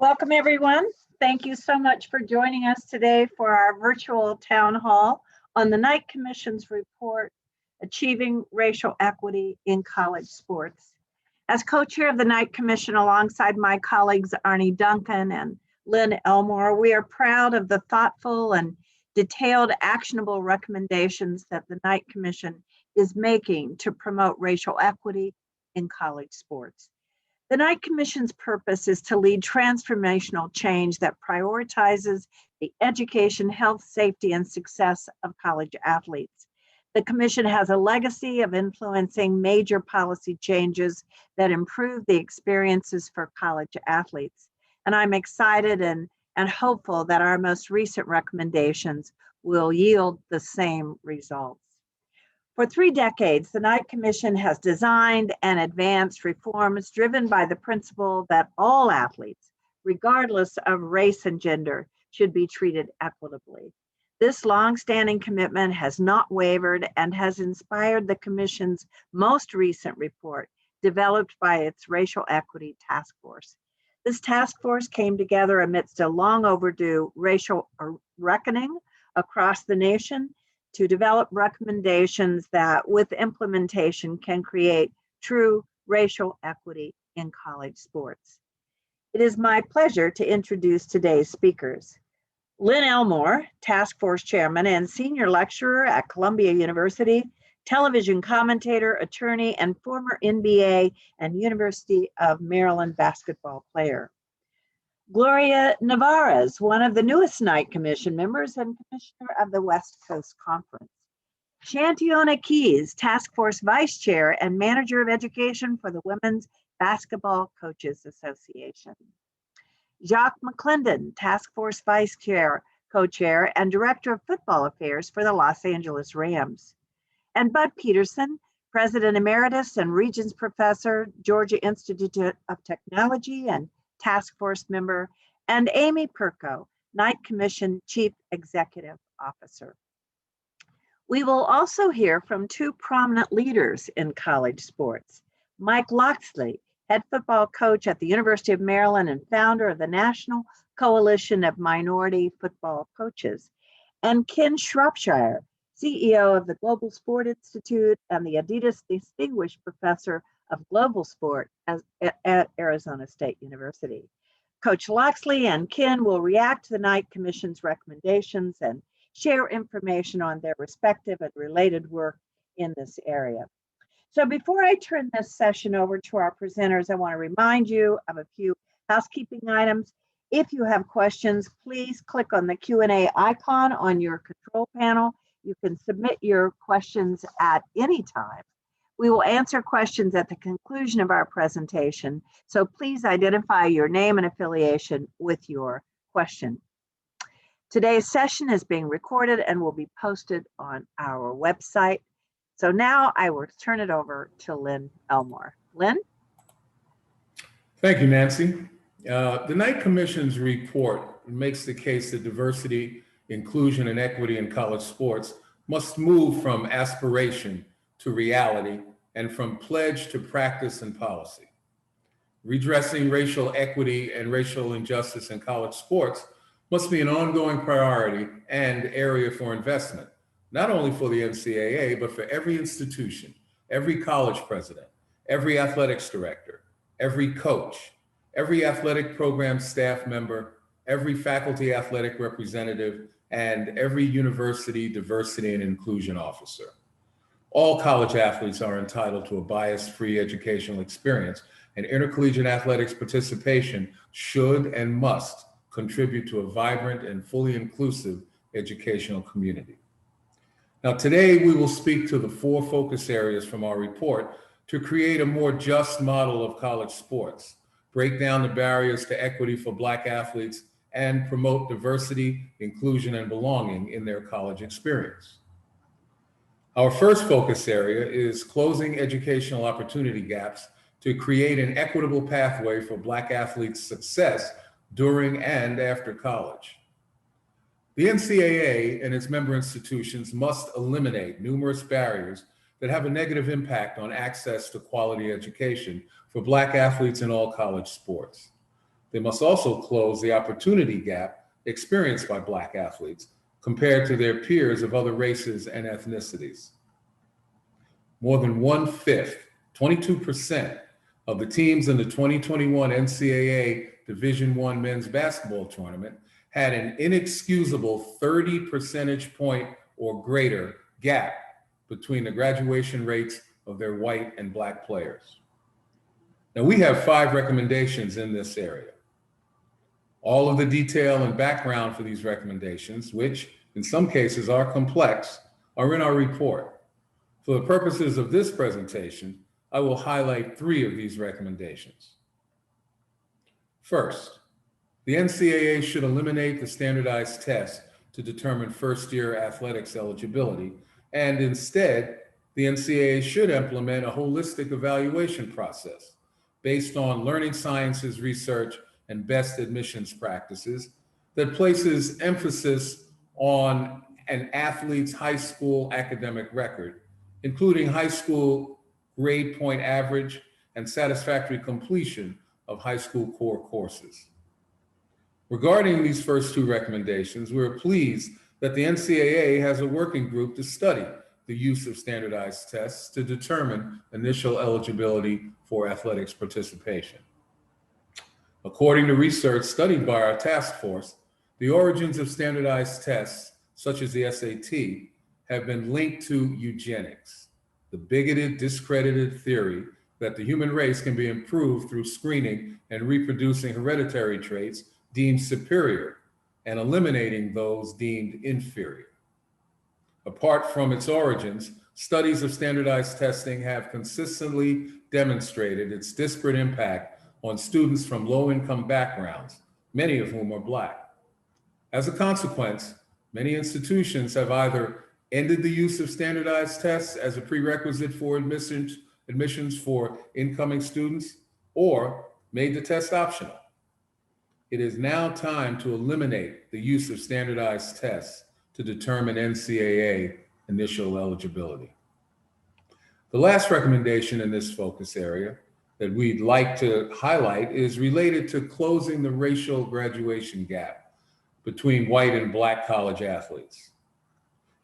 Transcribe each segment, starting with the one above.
Welcome, everyone. Thank you so much for joining us today for our virtual town hall on the Knight Commission's report, Achieving Racial Equity in College Sports. As co-chair of the Knight Commission, alongside my colleagues Arnie Duncan and Len Elmore, we are proud of the thoughtful and detailed actionable recommendations that the Knight Commission is making to promote racial equity in college sports. The Knight Commission's purpose is to lead transformational change that prioritizes the education, health, safety, and success of college athletes. The Commission has a legacy of influencing major policy changes that improve the experiences for college athletes. And I'm excited and hopeful that our most recent recommendations will yield the same results. For 3 decades, the Knight Commission has designed and advanced reforms driven by the principle that all athletes, regardless of race and gender, should be treated equitably. This longstanding commitment has not wavered and has inspired the Commission's most recent report, developed by its Racial Equity Task Force. This task force came together amidst a long overdue racial reckoning across the nation to develop recommendations that, with implementation, can create true racial equity in college sports. It is my pleasure to introduce today's speakers. Len Elmore, Task Force Chairman and Senior Lecturer at Columbia University, television commentator, attorney, and former NBA and University of Maryland basketball player. Gloria Nevarez, one of the newest Knight Commission members and Commissioner of the West Coast Conference. Shanteona Keys, Task Force Vice Chair and Manager of Education for the Women's Basketball Coaches Association. Jacques McClendon, Task Force Vice Chair, Co-Chair, and Director of Football Affairs for the Los Angeles Rams. And Bud Peterson, President Emeritus and Regents Professor, Georgia Institute of Technology and Task Force member, and Amy Perko, Knight Commission Chief Executive Officer. We will also hear from 2 prominent leaders in college sports. Mike Locksley, head football coach at the University of Maryland and founder of the National Coalition of Minority Football Coaches, and Ken Shropshire, CEO of the Global Sport Institute and the Adidas Distinguished Professor of Global Sport at Arizona State University. Coach Locksley and Ken will react to the Knight Commission's recommendations and share information on their respective and related work in this area. So before I turn this session over to our presenters, I want to remind you of a few housekeeping items. If you have questions, please click on the Q&A icon on your control panel. You can submit your questions at any time. We will answer questions at the conclusion of our presentation, so please identify your name and affiliation with your question. Today's session is being recorded and will be posted on our website. So now I will turn it over to Len Elmore. Len? Thank you, Nancy. The Knight Commission's report makes the case that diversity, inclusion, and equity in college sports must move from aspiration to reality and from pledge to practice and policy. Redressing racial equity and racial injustice in college sports must be an ongoing priority and area for investment, not only for the NCAA, but for every institution, every college president, every athletics director, every coach, every athletic program staff member, every faculty athletic representative, and every university diversity and inclusion officer. All college athletes are entitled to a bias-free educational experience, and intercollegiate athletics participation should and must contribute to a vibrant and fully inclusive educational community. Now, today we will speak to the 4 focus areas from our report to create a more just model of college sports, break down the barriers to equity for Black athletes, and promote diversity, inclusion, and belonging in their college experience. Our first focus area is closing educational opportunity gaps to create an equitable pathway for Black athletes' success during and after college. The NCAA and its member institutions must eliminate numerous barriers that have a negative impact on access to quality education for Black athletes in all college sports. They must also close the opportunity gap experienced by Black athletes compared to their peers of other races and ethnicities. More than 1/5, 22% of the teams in the 2021 NCAA Division I men's basketball tournament had an inexcusable 30 percentage point or greater gap between the graduation rates of their white and Black players. Now, we have 5 recommendations in this area. All of the detail and background for these recommendations, which in some cases are complex, are in our report. For the purposes of this presentation, I will highlight 3 of these recommendations. First, the NCAA should eliminate the standardized test to determine first-year athletics eligibility, and instead, the NCAA should implement a holistic evaluation process based on learning sciences research and best admissions practices that places emphasis on an athlete's high school academic record, including high school grade point average and satisfactory completion of high school core courses. Regarding these first 2 recommendations, we're pleased that the NCAA has a working group to study the use of standardized tests to determine initial eligibility for athletics participation. According to research studied by our task force, the origins of standardized tests, such as the SAT, have been linked to eugenics, the bigoted, discredited theory that the human race can be improved through screening and reproducing hereditary traits deemed superior and eliminating those deemed inferior. Apart from its origins, studies of standardized testing have consistently demonstrated its disparate impact on students from low-income backgrounds, many of whom are Black. As a consequence, many institutions have either ended the use of standardized tests as a prerequisite for admissions for incoming students, or made the test optional. It is now time to eliminate the use of standardized tests to determine NCAA initial eligibility. The last recommendation in this focus area that we'd like to highlight is related to closing the racial graduation gap between white and Black college athletes.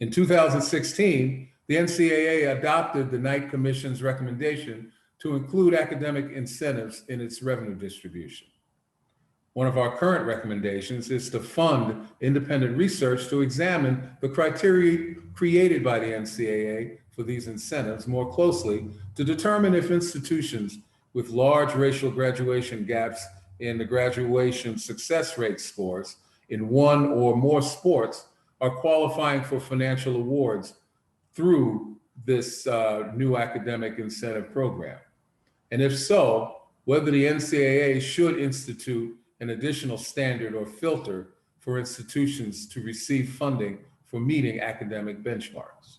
In 2016, the NCAA adopted the Knight Commission's recommendation to include academic incentives in its revenue distribution. One of our current recommendations is to fund independent research to examine the criteria created by the NCAA for these incentives more closely to determine if institutions with large racial graduation gaps in the graduation success rate scores in one or more sports are qualifying for financial awards through this new academic incentive program. And if so, whether the NCAA should institute an additional standard or filter for institutions to receive funding for meeting academic benchmarks.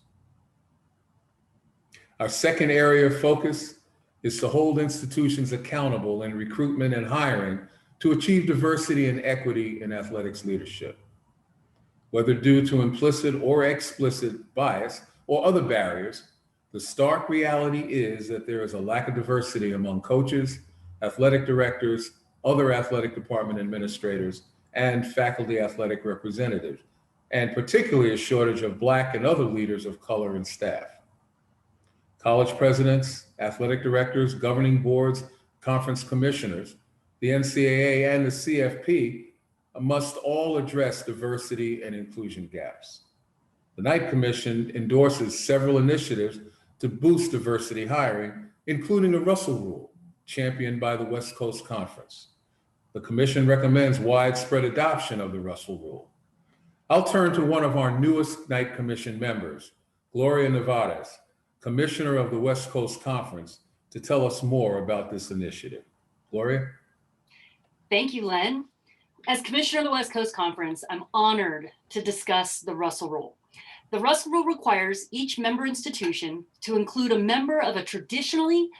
Our second area of focus is to hold institutions accountable in recruitment and hiring to achieve diversity and equity in athletics leadership. Whether due to implicit or explicit bias or other barriers, the stark reality is that there is a lack of diversity among coaches, athletic directors, other athletic department administrators, and faculty athletic representatives, and particularly a shortage of Black and other leaders of color and staff. College presidents, athletic directors, governing boards, conference commissioners, the NCAA, and the CFP must all address diversity and inclusion gaps. The Knight Commission endorses several initiatives to boost diversity hiring, including the Russell Rule, championed by the West Coast Conference. The Commission recommends widespread adoption of the Russell Rule. I'll turn to one of our newest Knight Commission members, Gloria Nevarez, Commissioner of the West Coast Conference, to tell us more about this initiative. Gloria? Thank you, Len. As Commissioner of the West Coast Conference, I'm honored to discuss the Russell Rule. The Russell Rule requires each member institution to include a member of a traditionally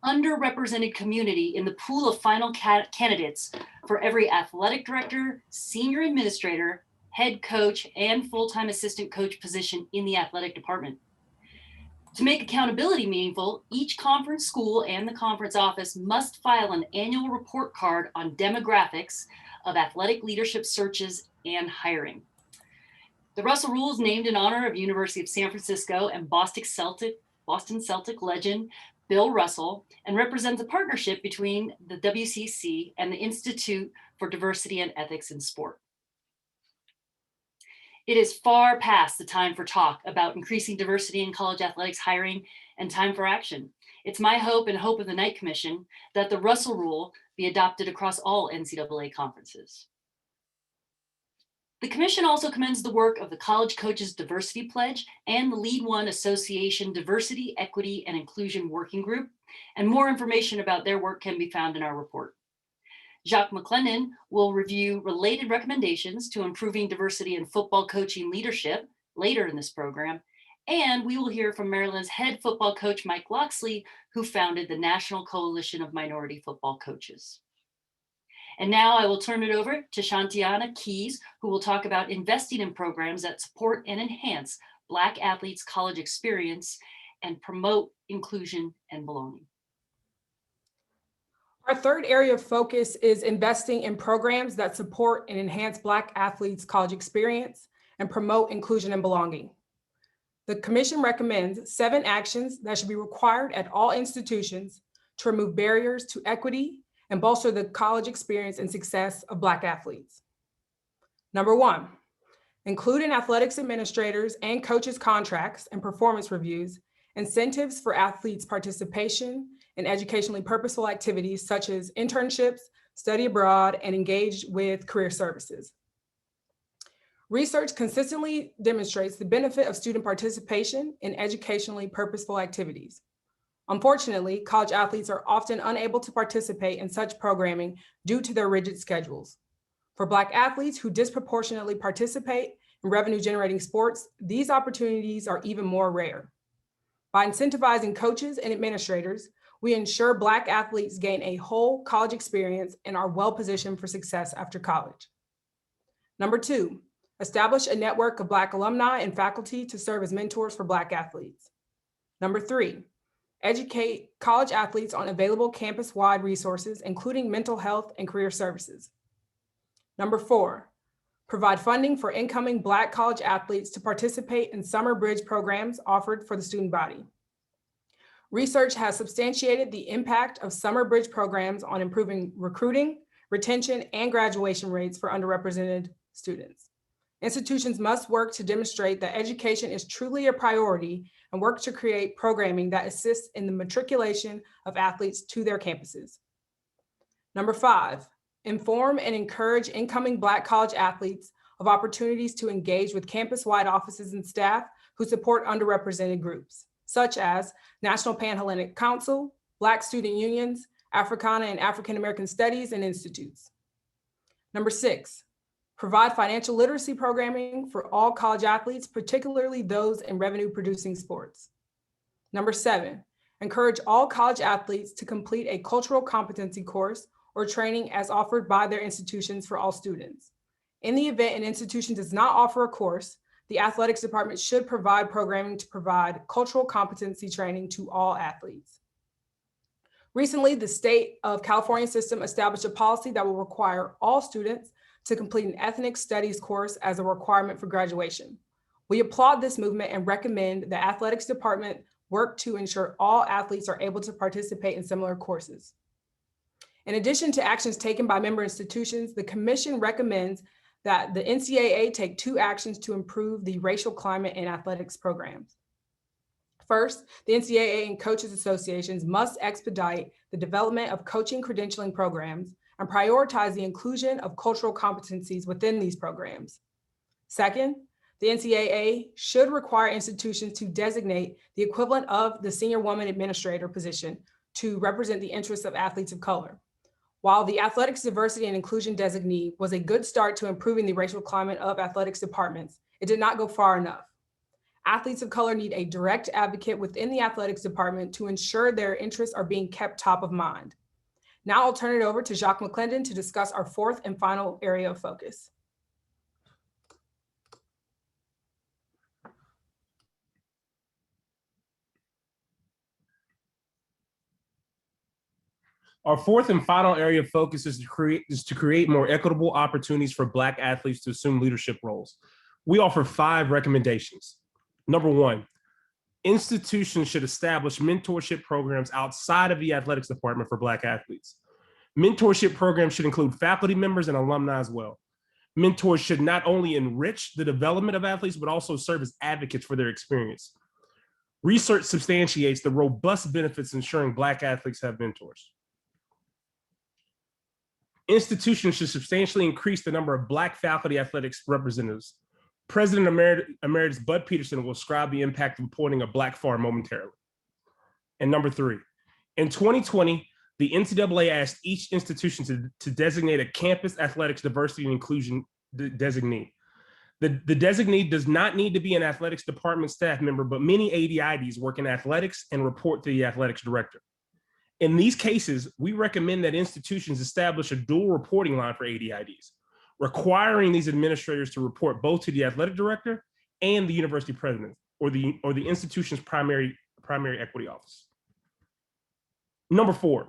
underrepresented community in the pool of final candidates for every athletic director, senior administrator, head coach, and full-time assistant coach position in the athletic department. To make accountability meaningful, each conference school and the conference office must file an annual report card on demographics of athletic leadership searches and hiring. The Russell Rule is named in honor of University of San Francisco and Boston Celtic legend Bill Russell, and represents a partnership between the WCC and the Institute for Diversity and Ethics in Sport. It is far past the time for talk about increasing diversity in college athletics hiring and time for action. It's my hope and hope of the Knight Commission that the Russell Rule be adopted across all NCAA conferences. The Commission also commends the work of the College Coaches Diversity Pledge and the Lead One Association Diversity, Equity, and Inclusion Working Group, and more information about their work can be found in our report. Jacques McClendon will review related recommendations to improving diversity in football coaching leadership later in this program, and we will hear from Maryland's head football coach, Mike Loxley, who founded the National Coalition of Minority Football Coaches. And now I will turn it over to Shanteona Keys, who will talk about investing in programs that support and enhance Black athletes' college experience and promote inclusion and belonging. Our third area of focus is investing in programs that support and enhance Black athletes' college experience and promote inclusion and belonging. The Commission recommends 7 actions that should be required at all institutions to remove barriers to equity and bolster the college experience and success of Black athletes. Number 1, include in athletics administrators and coaches' contracts and performance reviews incentives for athletes' participation in educationally purposeful activities such as internships, study abroad, and engage with career services. Research consistently demonstrates the benefit of student participation in educationally purposeful activities. Unfortunately, college athletes are often unable to participate in such programming due to their rigid schedules. For Black athletes who disproportionately participate in revenue-generating sports, these opportunities are even more rare. By incentivizing coaches and administrators, we ensure Black athletes gain a whole college experience and are well-positioned for success after college. Number 2, establish a network of Black alumni and faculty to serve as mentors for Black athletes. Number 3, educate college athletes on available campus-wide resources, including mental health and career services. Number 4, provide funding for incoming Black college athletes to participate in summer bridge programs offered for the student body. Research has substantiated the impact of summer bridge programs on improving recruiting, retention, and graduation rates for underrepresented students. Institutions must work to demonstrate that education is truly a priority and work to create programming that assists in the matriculation of athletes to their campuses. Number 5, inform and encourage incoming Black college athletes of opportunities to engage with campus-wide offices and staff who support underrepresented groups, such as National Pan-Hellenic Council, Black student unions, Africana and African American studies, and institutes. Number 6, provide financial literacy programming for all college athletes, particularly those in revenue-producing sports. Number 7, encourage all college athletes to complete a cultural competency course or training as offered by their institutions for all students. In the event an institution does not offer a course, the athletics department should provide programming to provide cultural competency training to all athletes. Recently, the state of California system established a policy that will require all students to complete an ethnic studies course as a requirement for graduation. We applaud this movement and recommend the athletics department work to ensure all athletes are able to participate in similar courses. In addition to actions taken by member institutions, the Commission recommends that the NCAA take 2 actions to improve the racial climate in athletics programs. First, the NCAA and coaches associations must expedite the development of coaching credentialing programs and prioritize the inclusion of cultural competencies within these programs. Second, the NCAA should require institutions to designate the equivalent of the senior woman administrator position to represent the interests of athletes of color. While the Athletics Diversity and Inclusion Designee was a good start to improving the racial climate of athletics departments, it did not go far enough. Athletes of color need a direct advocate within the athletics department to ensure their interests are being kept top of mind. Now I'll turn it over to Jacques McClendon to discuss our 4th and final area of focus. Our fourth and final area of focus is to create more equitable opportunities for Black athletes to assume leadership roles. We offer 5 recommendations. Number 1, institutions should establish mentorship programs outside of the athletics department for Black athletes. Mentorship programs should include faculty members and alumni as well. Mentors should not only enrich the development of athletes, but also serve as advocates for their experience. Research substantiates the robust benefits ensuring Black athletes have mentors. Institutions should substantially increase the number of Black faculty athletics representatives. President Emeritus Bud Peterson will describe the impact of appointing a Black farm momentarily. And number 3, in 2020, the NCAA asked each institution to designate a campus athletics diversity and inclusion designee. The designee does not need to be an athletics department staff member, but many ADIDs work in athletics and report to the athletics director. In these cases, we recommend that institutions establish a dual reporting line for ADIDs, requiring these administrators to report both to the athletic director and the university president or the institution's primary equity office. Number 4,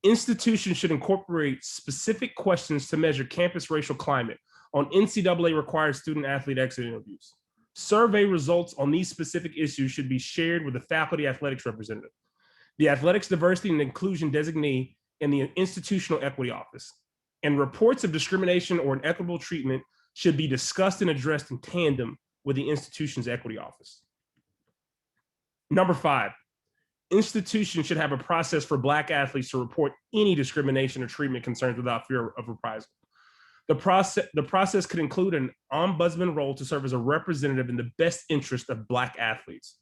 institutions should incorporate specific questions to measure campus racial climate on NCAA required student athlete exit interviews. Survey results on these specific issues should be shared with the faculty athletics representative, the athletics diversity and inclusion designee, and the institutional equity office. And reports of discrimination or inequitable treatment should be discussed and addressed in tandem with the institution's equity office. Number 5, institutions should have a process for Black athletes to report any discrimination or treatment concerns without fear of reprisal. The process could include an ombudsman role to serve as a representative in the best interest of Black athletes.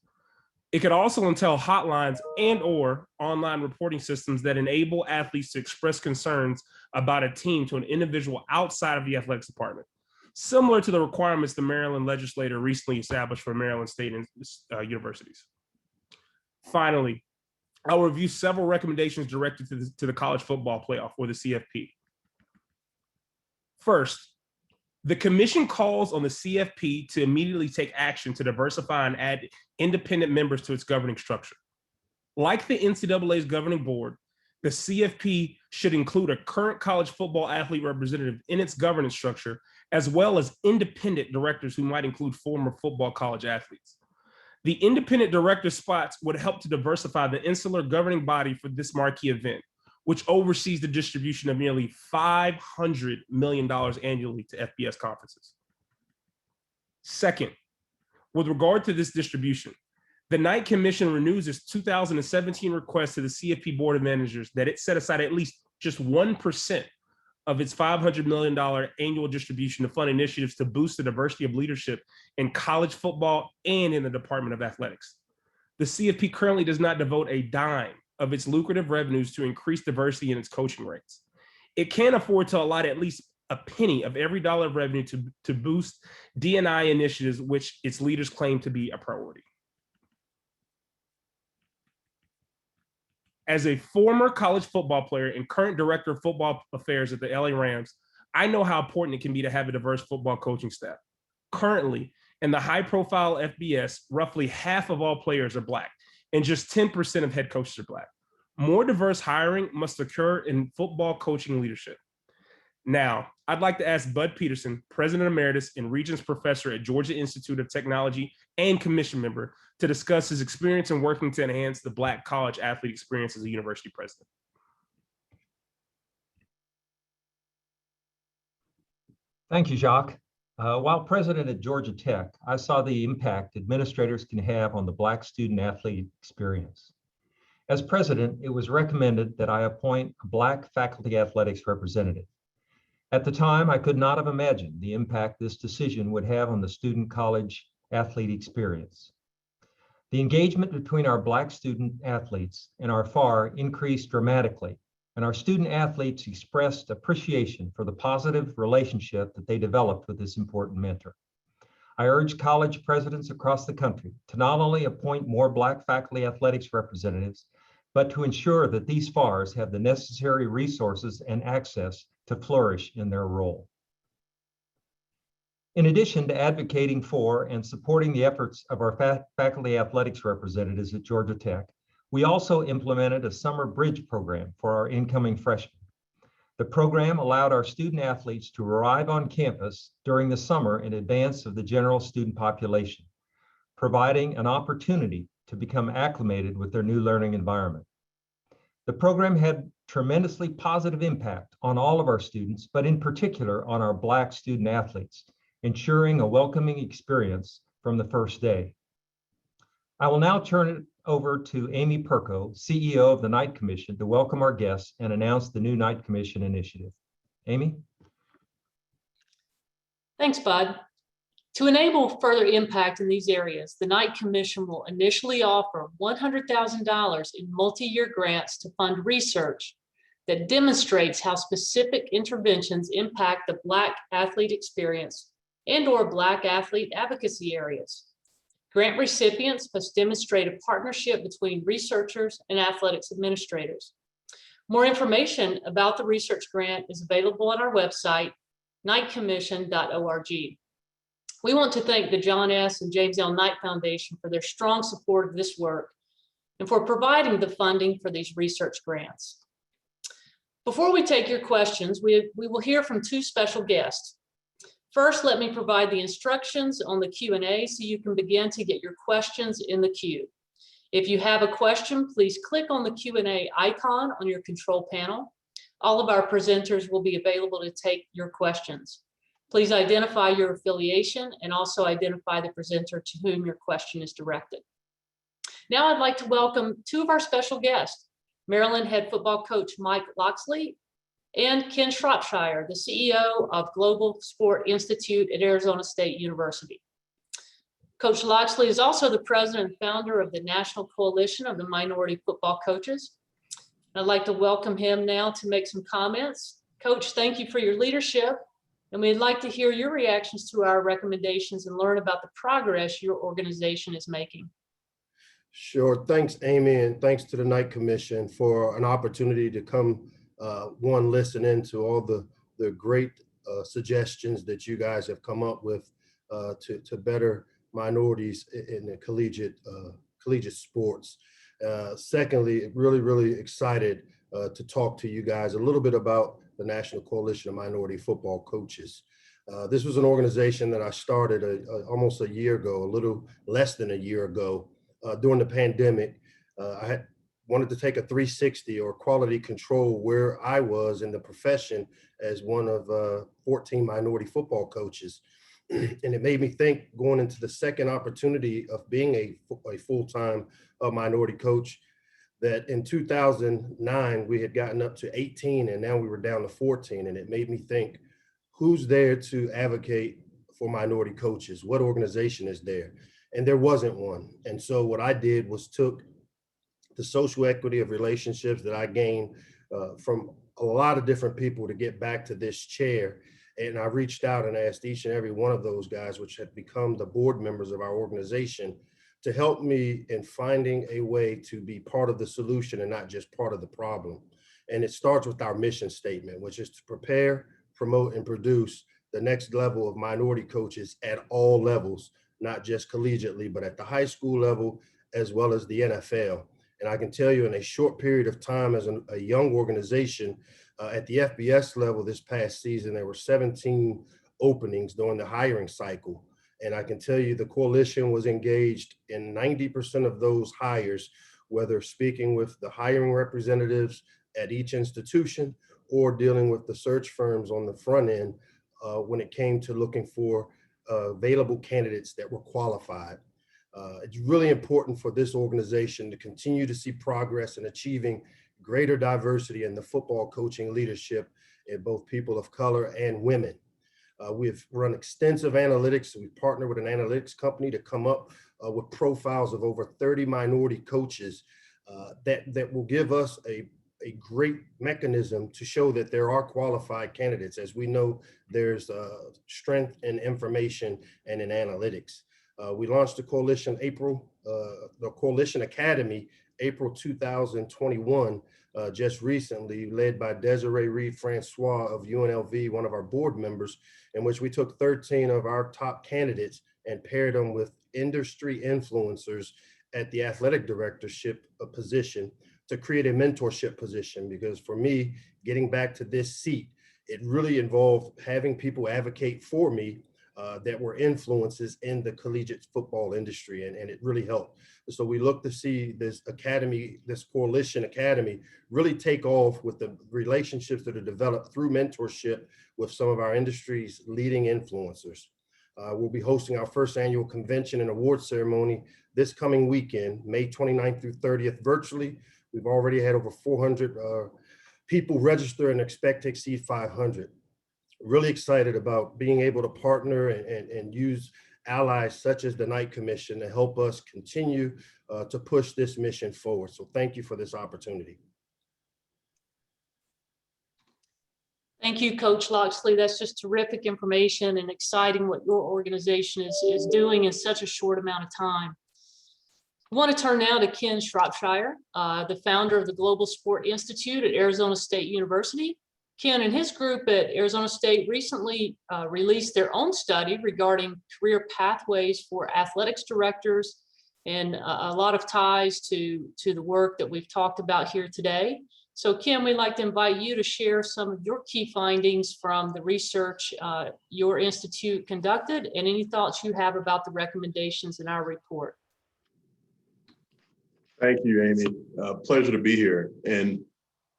It could also entail hotlines and/or online reporting systems that enable athletes to express concerns about a team to an individual outside of the athletics department, similar to the requirements the Maryland legislature recently established for Maryland State universities. Finally, I'll review several recommendations directed to the college football playoff, or the CFP. First, the commission calls on the CFP to immediately take action to diversify and add independent members to its governing structure. Like the NCAA's governing board, the CFP should include a current college football athlete representative in its governance structure, as well as independent directors who might include former football college athletes. The independent director spots would help to diversify the insular governing body for this marquee event, which oversees the distribution of nearly $500 million annually to FBS conferences. Second, with regard to this distribution, the Knight Commission renews its 2017 request to the CFP Board of Managers that it set aside at least just 1% of its $500 million annual distribution to fund initiatives to boost the diversity of leadership in college football and in the Department of Athletics. The CFP currently does not devote a dime of its lucrative revenues to increase diversity in its coaching rates. It can afford to allot at least a penny of every dollar of revenue to boost D&I initiatives, which its leaders claim to be a priority. As a former college football player and current director of football affairs at the LA Rams, I know how important it can be to have a diverse football coaching staff. Currently, in the high-profile FBS, roughly half of all players are Black, and just 10% of head coaches are Black. More diverse hiring must occur in football coaching leadership. Now, I'd like to ask Bud Peterson, President Emeritus and Regents Professor at Georgia Institute of Technology and Commission member, to discuss his experience in working to enhance the Black college athlete experience as a university president. Thank you, Jacques. While president at Georgia Tech, I saw the impact administrators can have on the Black student athlete experience. As president, it was recommended that I appoint a Black faculty athletics representative. At the time, I could not have imagined the impact this decision would have on the student college athlete experience. The engagement between our Black student athletes and our FAR increased dramatically, and our student athletes expressed appreciation for the positive relationship that they developed with this important mentor. I urge college presidents across the country to not only appoint more Black faculty athletics representatives, but to ensure that these FARs have the necessary resources and access to flourish in their role. In addition to advocating for and supporting the efforts of our faculty athletics representatives at Georgia Tech, We also implemented a summer bridge program for our incoming freshmen. The program allowed our student athletes to arrive on campus during the summer in advance of the general student population, providing an opportunity to become acclimated with their new learning environment. The program had tremendously positive impact on all of our students, but in particular on our Black student athletes, ensuring a welcoming experience from the first day. I will now turn it over to Amy Perko, CEO of the Knight Commission, to welcome our guests and announce the new Knight Commission initiative. Amy? Thanks, Bud. To enable further impact in these areas, the Knight Commission will initially offer $100,000 in multi-year grants to fund research that demonstrates how specific interventions impact the Black athlete experience and/or Black athlete advocacy areas. Grant recipients must demonstrate a partnership between researchers and athletics administrators. More information about the research grant is available on our website, knightcommission.org. We want to thank the John S. and James L. Knight Foundation for their strong support of this work and for providing the funding for these research grants. Before we take your questions, we will hear from two special guests. First, let me provide the instructions on the Q&A so you can begin to get your questions in the queue. If you have a question, please click on the Q&A icon on your control panel. All of our presenters will be available to take your questions. Please identify your affiliation and also identify the presenter to whom your question is directed. Now I'd like to welcome two of our special guests, Maryland head football coach Mike Locksley and Ken Shropshire, the CEO of Global Sport Institute at Arizona State University. Coach Locksley is also the president and founder of the National Coalition of the Minority Football Coaches. I'd like to welcome him now to make some comments. Coach, thank you for your leadership. And we'd like to hear your reactions to our recommendations and learn about the progress your organization is making. Sure. Thanks, Amy, and thanks to the Knight Commission for an opportunity to come, listen into all the great suggestions that you guys have come up with to better minorities in the collegiate sports. Secondly, really excited to talk to you guys a little bit about the National Coalition of Minority Football Coaches. This was an organization that I started almost a year ago, a little less than a year ago, during the pandemic. I had wanted to take a 360 or quality control where I was in the profession as one of 14 minority football coaches. And it made me think, going into the second opportunity of being a full-time minority coach, that in 2009, we had gotten up to 18 and now we were down to 14. And it made me think, who's there to advocate for minority coaches? What organization is there? And there wasn't one. And so what I did was took the social equity of relationships that I gained from a lot of different people to get back to this chair. And I reached out and asked each and every one of those guys, which had become the board members of our organization, to help me in finding a way to be part of the solution and not just part of the problem. And it starts with our mission statement, which is to prepare, promote, and produce the next level of minority coaches at all levels, not just collegiately, but at the high school level, as well as the NFL. And I can tell you, in a short period of time as a young organization, at the FBS level this past season, there were 17 openings during the hiring cycle. And I can tell you the coalition was engaged in 90% of those hires, whether speaking with the hiring representatives at each institution or dealing with the search firms on the front end when it came to looking for available candidates that were qualified. It's really important for this organization to continue to see progress in achieving greater diversity in the football coaching leadership in both people of color and women. We've run extensive analytics. We partnered with an analytics company to come up with profiles of over 30 minority coaches that will give us a great mechanism to show that there are qualified candidates. As we know, there's strength in information and in analytics. We launched the coalition the Coalition Academy, April 2021, just recently, led by Desiree Reed-Francois of UNLV, one of our board members, in which we took 13 of our top candidates and paired them with industry influencers at the athletic directorship position to create a mentorship position, because for me, getting back to this seat, it really involved having people advocate for me that were influences in the collegiate football industry, and it really helped. So we look to see this academy, this coalition academy, really take off with the relationships that are developed through mentorship with some of our industry's leading influencers. We'll be hosting our first annual convention and award ceremony this coming weekend, May 29th through 30th, virtually. We've already had over 400 people register and expect to exceed 500. Really excited about being able to partner and use allies such as the Knight Commission to help us continue to push this mission forward. So thank you for this opportunity. Thank you, Coach Loxley. That's just terrific information and exciting what your organization is doing in such a short amount of time. I want to turn now to Ken Shropshire, the founder of the Global Sport Institute at Arizona State University. Ken and his group at Arizona State recently released their own study regarding career pathways for athletics directors, and a lot of ties to the work that we've talked about here today. So Ken, we'd like to invite you to share some of your key findings from the research your institute conducted, and any thoughts you have about the recommendations in our report. Thank you, Amy. Pleasure to be here. And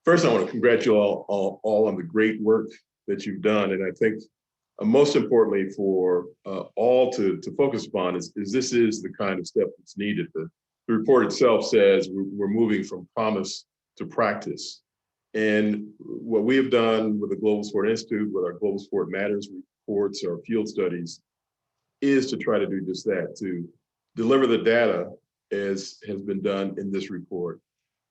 first, I want to congratulate you all on the great work that you've done. And I think most importantly for all to focus upon is this is the kind of step that's needed. The report itself says we're moving from promise to practice. And what we have done with the Global Sport Institute, with our Global Sport Matters reports, our field studies, is to try to do just that, to deliver the data as has been done in this report,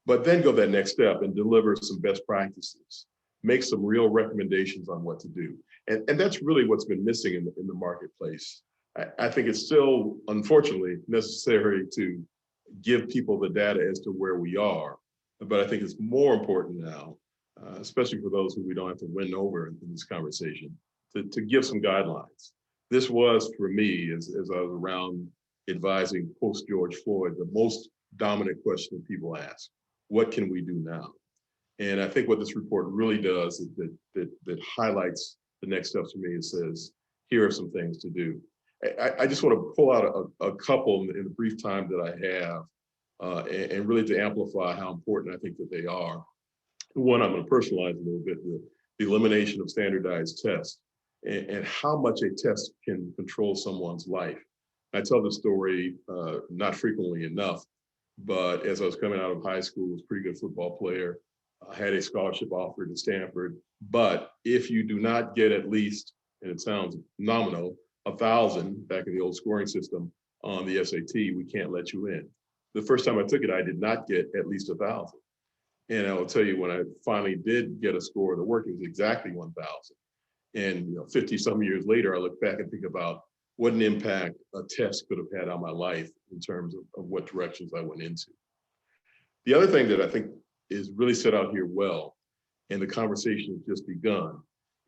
but then go that next step and deliver some best practices, make some real recommendations on what to do. And that's really what's been missing in the marketplace. I think it's still, unfortunately, necessary to give people the data as to where we are. But I think it's more important now, especially for those who we don't have to win over in this conversation, to give some guidelines. This was, for me, as I was around advising post-George Floyd, the most dominant question that people ask: what can we do now? And I think what this report really does is that highlights the next steps for me. It says, here are some things to do. I just want to pull out a couple in the brief time that I have, and really to amplify how important I think that they are. One, I'm going to personalize a little bit, the elimination of standardized tests and how much a test can control someone's life. I tell this story not frequently enough, but as I was coming out of high school, I was a pretty good football player. I had a scholarship offered at Stanford, but if you do not get at least, and it sounds nominal, 1,000 back in the old scoring system on the SAT, we can't let you in. The first time I took it, I did not get at least 1,000. And I will tell you, when I finally did get a score that worked, it was exactly 1,000. And 50 some years later, I look back and think about what an impact a test could have had on my life in terms of what directions I went into. The other thing that I think is really set out here well, and the conversation has just begun,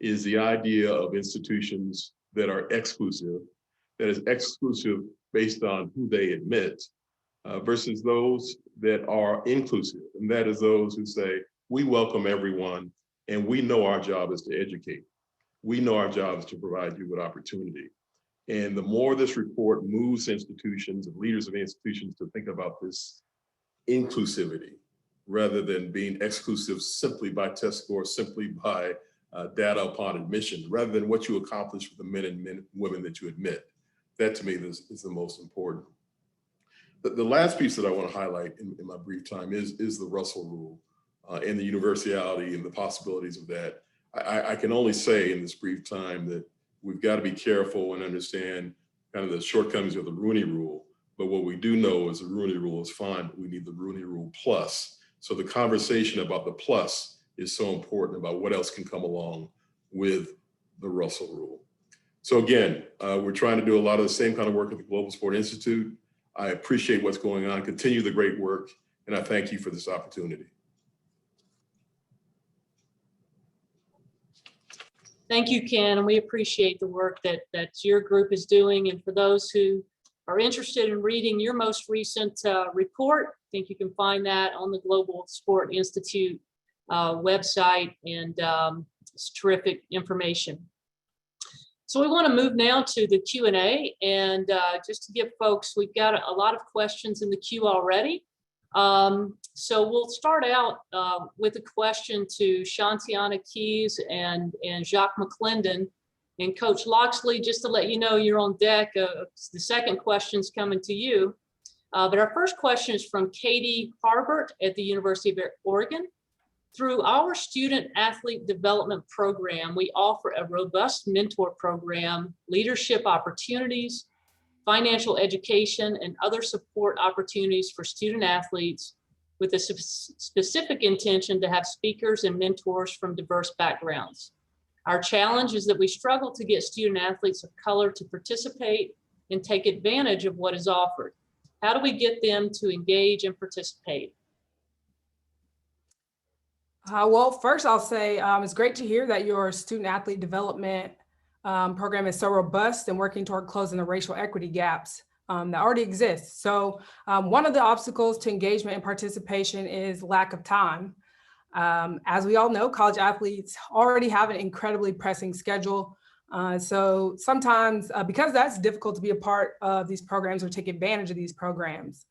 is the idea of institutions that are exclusive, that is exclusive based on who they admit, versus those that are inclusive. And that is those who say, we welcome everyone, and we know our job is to educate. We know our job is to provide you with opportunity. And the more this report moves institutions and leaders of institutions to think about this inclusivity, rather than being exclusive simply by test scores, simply by data upon admission, rather than what you accomplish with the men and women that you admit. That to me is the most important. The last piece that I want to highlight in my brief time is the Russell Rule and the universality and the possibilities of that. I can only say in this brief time that we've got to be careful and understand kind of the shortcomings of the Rooney Rule. But what we do know is the Rooney Rule is fine, but we need the Rooney Rule plus. So the conversation about the plus is so important about what else can come along with the Russell Rule. So again, we're trying to do a lot of the same kind of work at the Global Sport Institute. I appreciate what's going on. Continue the great work, and I thank you for this opportunity. Thank you, Ken, and we appreciate the work that your group is doing. And for those who are interested in reading your most recent report, I think you can find that on the Global Sport Institute website, and it's terrific information. So we want to move now to the Q&A, and just to give folks, we've got a lot of questions in the queue already. So we'll start out with a question to Shanteona Keys and Jacques McClendon. And Coach Loxley, just to let you know, you're on deck. The second question's coming to you. But our first question is from Katie Harbert at the University of Oregon. Through our student athlete development program, we offer a robust mentor program, leadership opportunities, financial education, and other support opportunities for student athletes with a specific intention to have speakers and mentors from diverse backgrounds. Our challenge is that we struggle to get student athletes of color to participate and take advantage of what is offered. How do we get them to engage and participate? Well, first I'll say it's great to hear that your student athlete development program is so robust and working toward closing the racial equity gaps that already exist. So one of the obstacles to engagement and participation is lack of time. As we all know, college athletes already have an incredibly pressing schedule. So sometimes, because that's difficult to be a part of these programs or take advantage of these programs.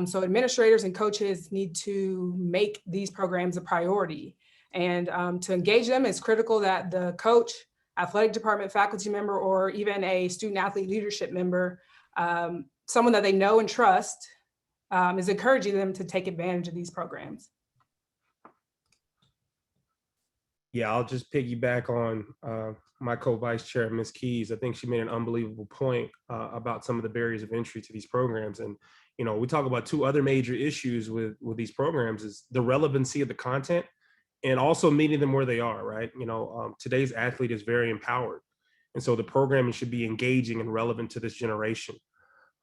So administrators and coaches need to make these programs a priority. And to engage them, it's critical that the coach, athletic department faculty member, or even a student athlete leadership member, someone that they know and trust, is encouraging them to take advantage of these programs. Yeah, I'll just piggyback on my co-vice chair, Ms. Keys. I think she made an unbelievable point about some of the barriers of entry to these programs. And, you know, we talk about two other major issues with these programs is the relevancy of the content and also meeting them where they are, right? You know, today's athlete is very empowered. And so the programming should be engaging and relevant to this generation.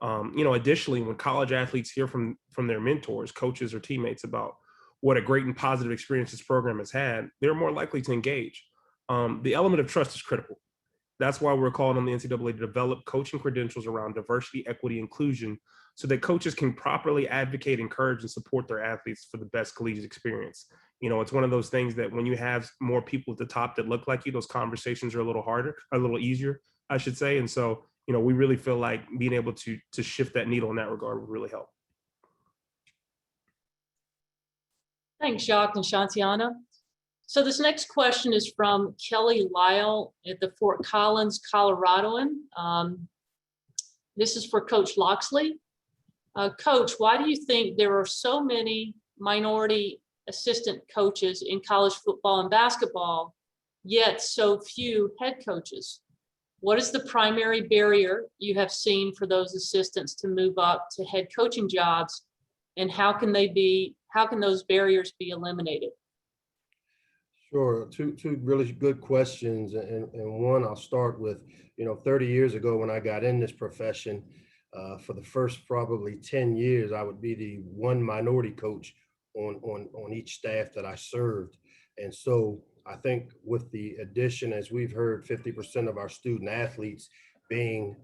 You know, additionally, when college athletes hear from their mentors, coaches, or teammates about what a great and positive experience this program has had, they're more likely to engage. The element of trust is critical. That's why we're calling on the NCAA to develop coaching credentials around diversity, equity, inclusion, so that coaches can properly advocate, encourage, and support their athletes for the best collegiate experience. You know, it's one of those things that when you have more people at the top that look like you, those conversations are a little harder, a little easier, I should say. And so, you know, we really feel like being able to shift that needle in that regard would really help. Thanks, Jacques and Shanteona. So this next question is from Kelly Lyle at the Fort Collins, Coloradoan. This is for Coach Loxley. Coach, why do you think there are so many minority assistant coaches in college football and basketball, yet so few head coaches? What is the primary barrier you have seen for those assistants to move up to head coaching jobs, and how can those barriers be eliminated? Sure, two really good questions, and one I'll start with. You know, 30 years ago when I got in this profession, for the first probably 10 years, I would be the one minority coach on each staff that I served. And so I think with the addition, as we've heard, 50% of our student athletes being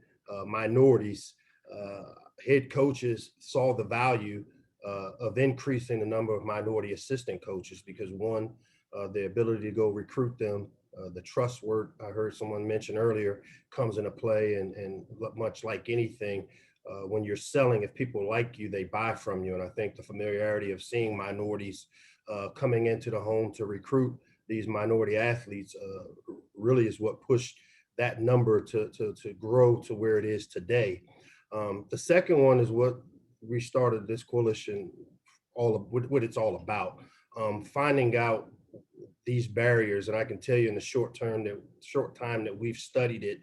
minorities, head coaches saw the value of increasing the number of minority assistant coaches, because one, the ability to go recruit them, the trust word I heard someone mention earlier comes into play, and much like anything, when you're selling, if people like you, they buy from you. And I think the familiarity of seeing minorities coming into the home to recruit these minority athletes really is what pushed that number to grow to where it is today. The second one is what we started this coalition, what it's all about, finding out these barriers. And I can tell you in the short time that we've studied it,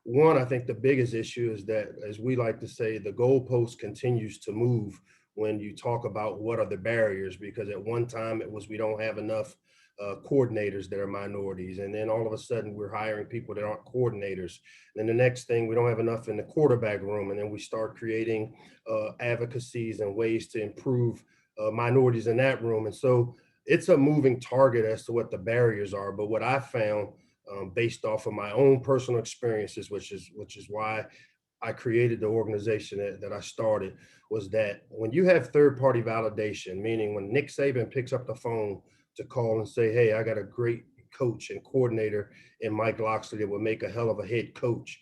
one, I think the biggest issue is that, as we like to say, the goalpost continues to move when you talk about what are the barriers, because at one time it was we don't have enough coordinators that are minorities, and then all of a sudden we're hiring people that aren't coordinators. And then the next thing, we don't have enough in the quarterback room, and then we start creating advocacies and ways to improve minorities in that room. And so it's a moving target as to what the barriers are. But what I found, based off of my own personal experiences, which is why I created the organization that I started, was that when you have third-party validation, meaning when Nick Saban picks up the phone to call and say, hey, I got a great coach and coordinator in Mike Locksley that would make a hell of a head coach,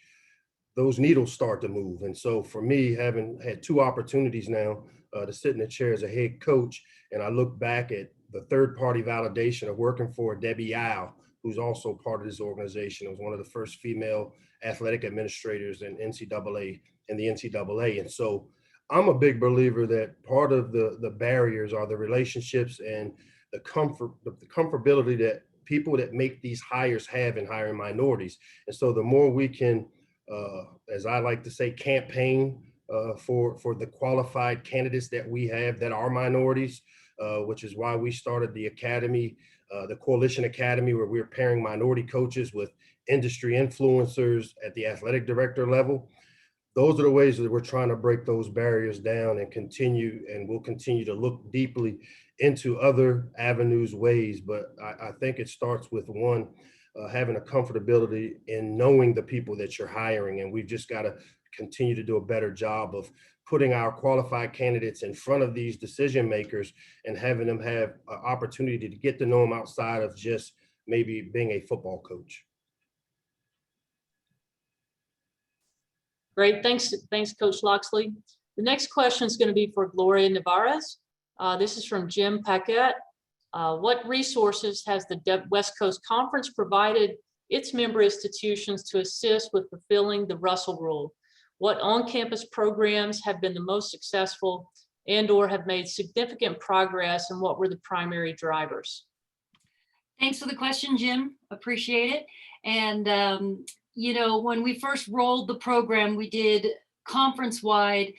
those needles start to move. And so for me, having had 2 opportunities now to sit in the chair as a head coach, and I look back at the third-party validation of working for Debbie Yao, who's also part of this organization. It was one of the first female athletic administrators in the NCAA. And so I'm a big believer that part of the barriers are the relationships and the comfortability that people that make these hires have in hiring minorities. And so the more we can, as I like to say, campaign for the qualified candidates that we have that are minorities, which is why we started the academy, the Coalition Academy, where we're pairing minority coaches with industry influencers at the athletic director level. Those are the ways that we're trying to break those barriers down and we'll continue to look deeply into other avenues, ways. But I think it starts with one, having a comfortability in knowing the people that you're hiring. And we've just got to continue to do a better job of putting our qualified candidates in front of these decision makers and having them have an opportunity to get to know them outside of just maybe being a football coach. Great, thanks, Coach Locksley. The next question is going to be for Gloria Nevarez. This is from Jim Paquette. What resources has the West Coast Conference provided its member institutions to assist with fulfilling the Russell Rule? What on-campus programs have been the most successful and/or have made significant progress, and what were the primary drivers? Thanks for the question, Jim. Appreciate it. And you know, when we first rolled the program, we did conference-wide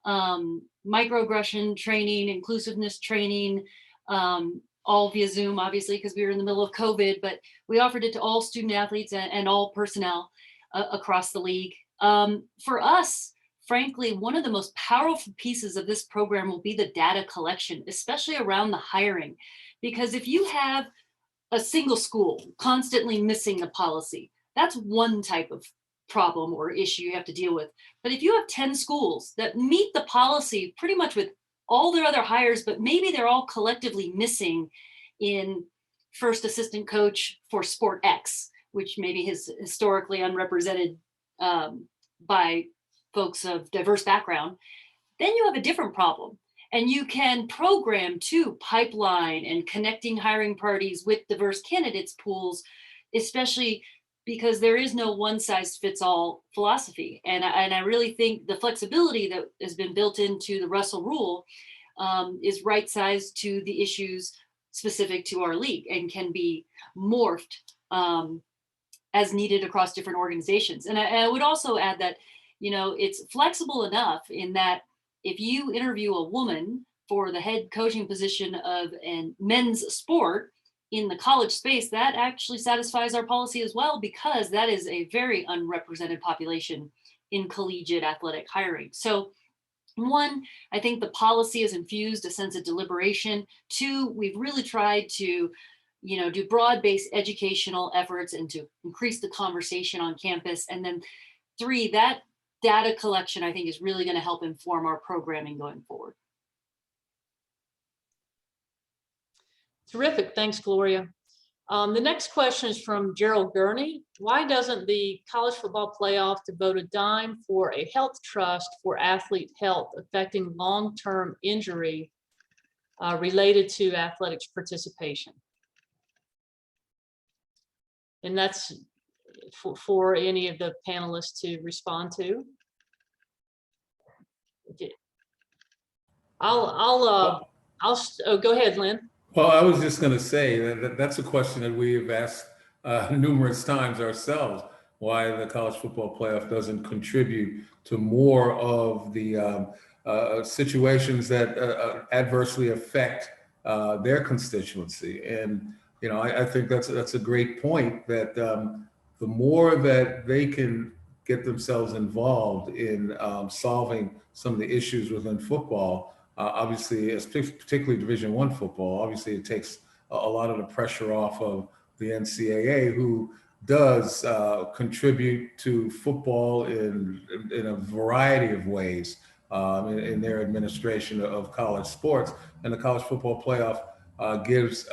microaggression training, inclusiveness training, all via Zoom, obviously, because we were in the middle of COVID, but we offered it to all student athletes and all personnel across the league. For us, frankly, one of the most powerful pieces of this program will be the data collection, especially around the hiring. Because if you have a single school constantly missing the policy, that's one type of problem or issue you have to deal with. But if you have 10 schools that meet the policy pretty much with all their other hires, but maybe they're all collectively missing in first assistant coach for sport X, which maybe is historically unrepresented by folks of diverse background, then you have a different problem. And you can program to pipeline and connecting hiring parties with diverse candidates pools, especially because there is no one size fits all philosophy. And I really think the flexibility that has been built into the Russell Rule is right sized to the issues specific to our league and can be morphed as needed across different organizations. And I would also add that, you know, it's flexible enough in that if you interview a woman for the head coaching position of a men's sport in the college space, that actually satisfies our policy as well, because that is a very unrepresented population in collegiate athletic hiring. So one, I think the policy has infused a sense of deliberation. Two, we've really tried to, you know, do broad-based educational efforts and to increase the conversation on campus. And then three, that data collection, I think, is really going to help inform our programming going forward. Terrific, thanks, Gloria. The next question is from Gerald Gurney. Why doesn't the college football playoff devote a dime for a health trust for athlete health affecting long-term injury related to athletics participation? And that's for any of the panelists to respond to. Okay. Oh, go ahead, Len. Well, I was just going to say that's a question that we have asked numerous times ourselves, why the college football playoff doesn't contribute to more of the situations that adversely affect their constituency. And, you know, I think that's a great point, that the more that they can get themselves involved in solving some of the issues within football, obviously, particularly Division I football, obviously it takes a lot of the pressure off of the NCAA, who does contribute to football in a variety of ways in their administration of college sports. And the college football playoff gives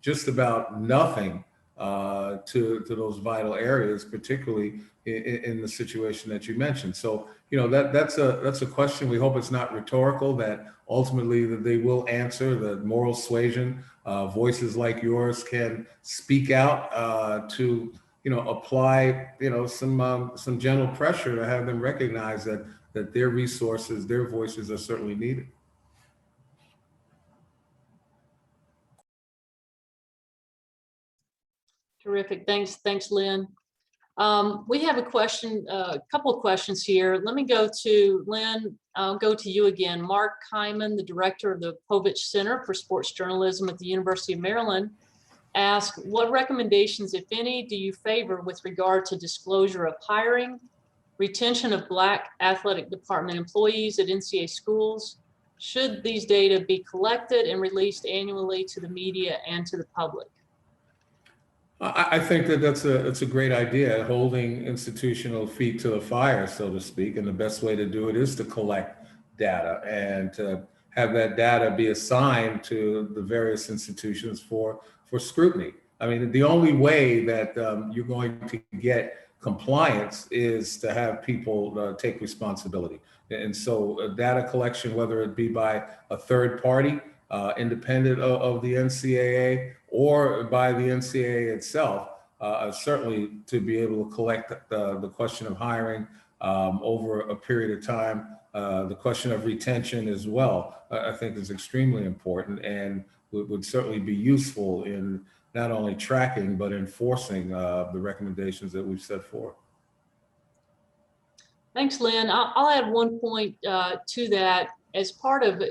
just about nothing to those vital areas, particularly in the situation that you mentioned. So, you know, that's a question. We hope it's not rhetorical, that ultimately that they will answer, that moral suasion, voices like yours can speak out to, you know, apply, you know, some general pressure to have them recognize that their resources, their voices are certainly needed. Terrific. Thanks, Len. We have a question, a couple of questions here. Let me go to Len. I'll go to you again. Mark Hyman, the director of the Povich Center for Sports Journalism at the University of Maryland, asked, what recommendations, if any, do you favor with regard to disclosure of hiring, retention of Black athletic department employees at NCAA schools? Should these data be collected and released annually to the media and to the public? I think that that's a great idea, holding institutional feet to the fire, so to speak. And the best way to do it is to collect data and to have that data be assigned to the various institutions for scrutiny. I mean, the only way that you're going to get compliance is to have people take responsibility. And so data collection, whether it be by a third party, independent of the NCAA, or by the NCAA itself, certainly to be able to collect the question of hiring over a period of time, the question of retention as well, I think is extremely important and would certainly be useful in not only tracking, but enforcing the recommendations that we've set forth. Thanks, Len. I'll add one point to that. As part of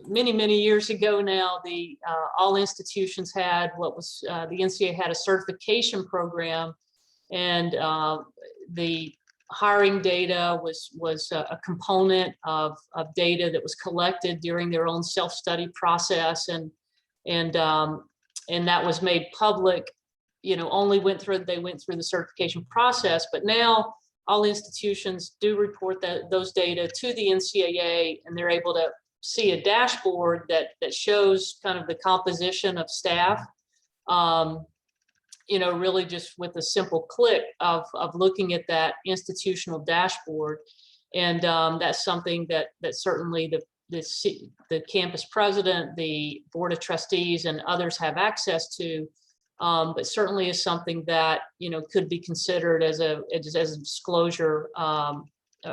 many years ago now, the all institutions had what was the NCAA had a certification program, and the hiring data was a component of data that was collected during their own self-study process, and that was made public. You know, they went through the certification process, but now all institutions do report those data to the NCAA, and they're able to see a dashboard that shows kind of the composition of staff. You know, really just with a simple click of looking at that institutional dashboard, and that's something that certainly the campus president, the board of trustees, and others have access to. But certainly is something that, you know, could be considered as a disclosure